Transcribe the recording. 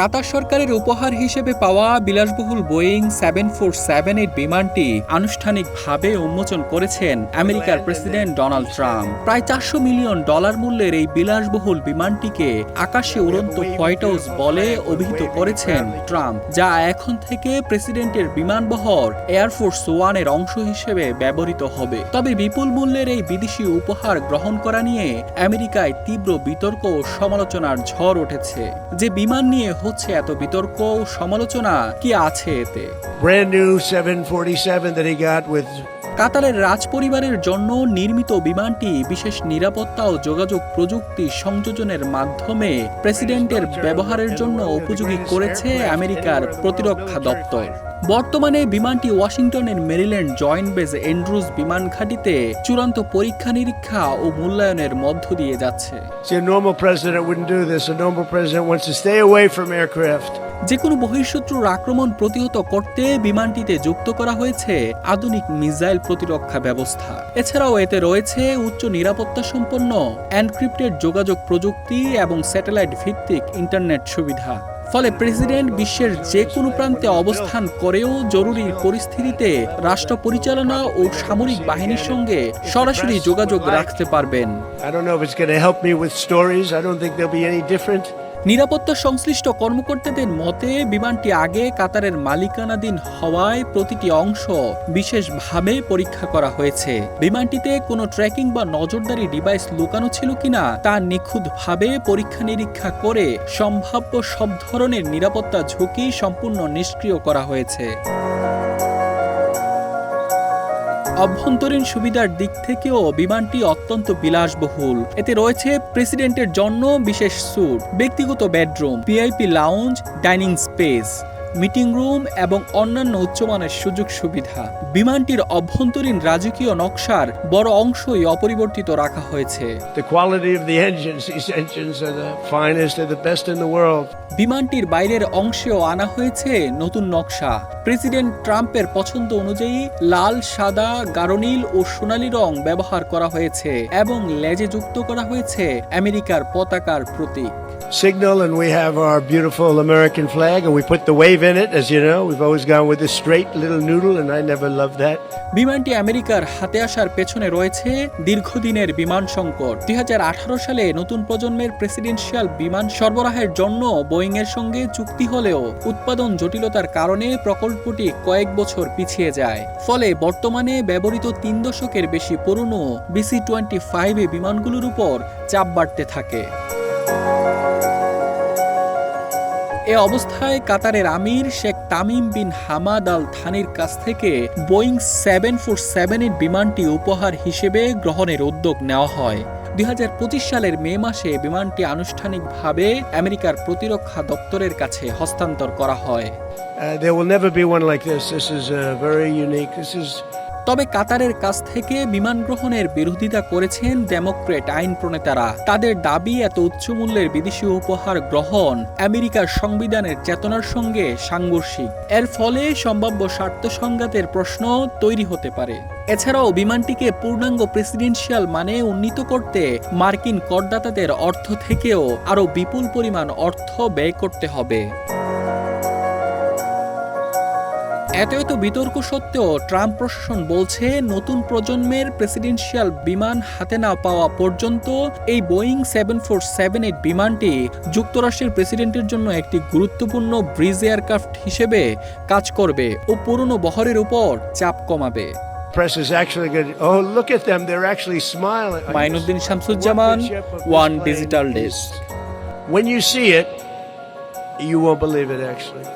কাতার সরকারের উপহার হিসেবে পাওয়া বিলাসবহুল বোয়িং 747-8 বিমানটি আনুষ্ঠানিকভাবে উন্মোচন করেছেন আমেরিকার প্রেসিডেন্ট ডোনাল্ড ট্রাম্প। প্রায় $400 মিলিয়ন মূল্যের এই বিলাসবহুল বিমানটিকে আকাশে উড়ন্ত হোয়াইট হাউস বলে অভিহিত করেছেন ট্রাম্প, যা এখন থেকে প্রেসিডেন্টের বিমানবহর এয়ারফোর্স ওয়ানের অংশ হিসেবে ব্যবহৃত হবে। তবে বিপুল মূল্যের এই বিদেশি উপহার গ্রহণ করা নিয়ে আমেরিকায় তীব্র বিতর্ক ও সমালোচনার ঝড় উঠেছে। যে বিমান নিয়ে হচ্ছে এত বিতর্ক ও সমালোচনা, কি আছে এতে? Brand new 747 that he got with কাতারের রাজপরিবারের জন্য নির্মিত বিমানটি বিশেষ নিরাপত্তা ও যোগাযোগ প্রযুক্তি সংযোজনের মাধ্যমে প্রেসিডেন্টের ব্যবহারের জন্য উপযোগী করেছে আমেরিকার প্রতিরক্ষা দপ্তর। বর্তমানে বিমানটি ওয়াশিংটনের মেরিল্যান্ড জয়েন্ট বেস অ্যান্ড্রুজ বিমান ঘাঁটিতে চূড়ান্ত পরীক্ষা নিরীক্ষা ও মূল্যায়নের মধ্য দিয়ে যাচ্ছে। See, a normal president wouldn't do this. A normal president wants to stay away from aircraft. যে কোনো বহিঃশত্রুর আক্রমণ প্রতিহত করতে বিমানটিতে যুক্ত করা হয়েছে আধুনিক মিসাইল প্রতিরক্ষা ব্যবস্থা। এছাড়াও এতে রয়েছে উচ্চ নিরাপত্তা সম্পন্ন এনক্রিপ্টেড যোগাযোগ প্রযুক্তি এবং স্যাটেলাইট ভিত্তিক ইন্টারনেট সুবিধা। ফলে প্রেসিডেন্ট বিশ্বের যে কোনো প্রান্তে অবস্থান করেও জরুরি পরিস্থিতিতে রাষ্ট্র পরিচালনা ও সামরিক বাহিনীর সঙ্গে সরাসরি যোগাযোগ রাখতে পারবেন। I don't know if it's going to help me with stories. I don't think they'll be any different. নিরাপত্তা সংশ্লিষ্ট কর্মকর্তাদের মতে বিমানটি আগে কাতারের মালিকানাধীন হওয়ায় প্রতিটি অংশ বিশেষভাবে পরীক্ষা করা হয়েছে। বিমানটিতে কোনো ট্র্যাকিং বা নজরদারি ডিভাইস লুকানো ছিল কিনা তা নিখুঁতভাবে পরীক্ষা নিরীক্ষা করে সম্ভাব্য সব ধরনের নিরাপত্তা ঝুঁকি সম্পূর্ণ নিষ্ক্রিয় করা হয়েছে। অভ্যন্তরীণ সুবিধার দিক থেকেও বিমানটি অত্যন্ত বিলাসবহুল। এতে রয়েছে প্রেসিডেন্টের জন্য বিশেষ স্যুট, ব্যক্তিগত bedroom, VIP lounge, dining space, meeting room এবং অন্যান্য উচ্চমানের সুযোগ সুবিধা। বিমানটির অভ্যন্তরীণ রাজকীয় নকশার বড় অংশই অপরিবর্তিত রাখা হয়েছে। The quality of the engines, these engines are the finest, they're the best in the world. বিমানটির বাইরের অংশেও আনা হয়েছে নতুন নকশা। প্রেসিডেন্ট ট্রাম্পের পছন্দ অনুযায়ী লাল, সাদা, গাঢ় নীল ও সোনালী রং ব্যবহার করা হয়েছে এবং লেজে যুক্ত করা হয়েছে আমেরিকার পতাকার প্রতীক। Signal, and we have our beautiful American flag, and we put the wave in it. As you know, we've always gone with the straight little noodle, and I never loved that. বিমানটি আমেরিকার হাতে আসার পেছনে রয়েছে দীর্ঘদিনের বিমান সংকট। 2018 সালে নতুন প্রজন্মের প্রেসিডেন্সিয়াল বিমান সরবরাহের জন্য বোয়িং এর সঙ্গে চুক্তি হলেও উৎপাদন জটিলতার কারণে প্রকল্পটি কয়েক বছর পিছিয়ে যায়। ফলে বর্তমানে ব্যবহৃত 3 দশকের বেশি পুরনো BC-25 বিমানগুলোর উপর চাপ বাড়তে থাকে। এ অবস্থায় কাতারের আমির Sheikh Tamim bin Hamad Al থানির কাছ থেকে বোয়িং 747-8 বিমানটি উপহার হিসেবে গ্রহণের উদ্যোগ নেওয়া হয়। 2025 সালের মে মাসে বিমানটি আনুষ্ঠানিকভাবে আমেরিকার প্রতিরক্ষা দপ্তরের কাছে হস্তান্তর করা হয়। There will never be one like this. This is very unique. তবে কাতারের কাছ থেকে বিমান গ্রহণের বিরোধিতা করেছেন ডেমোক্রেট আইন প্রণেতারা। তাদের দাবি, এত উচ্চ মূল্যের বিদেশি উপহার গ্রহণ আমেরিকার সংবিধানের চেতনার সঙ্গে সাংঘর্ষিক। এর ফলে সম্ভাব্য স্বার্থ সংঘাতের প্রশ্ন তৈরি হতে পারে। এছাড়াও বিমানটিকে পূর্ণাঙ্গ প্রেসিডেন্সিয়াল মানে উন্নীত করতে মার্কিন করদাতাদের অর্থ থেকেও আরও বিপুল পরিমাণ অর্থ ব্যয় করতে হবে। এত বিতর্ক সত্ত্বেও ট্রাম্প প্রশাসন বলছে নতুন প্রজন্মের প্রেসিডেন্সিয়াল বিমান হাতে না পাওয়া পর্যন্ত এই বোয়িং 747-8 বিমানটি যুক্তরাষ্ট্রের প্রেসিডেন্টের জন্য একটি গুরুত্বপূর্ণ ব্রিজ এয়ারক্রাফট হিসেবে কাজ করবে ও পুরনো বহরের উপর চাপ কমাবে। Press is actually good. Oh, look at them. They're actually smiling. Mainuddin Shamsuzzaman, one digital desk. When you see it, you won't believe it actually.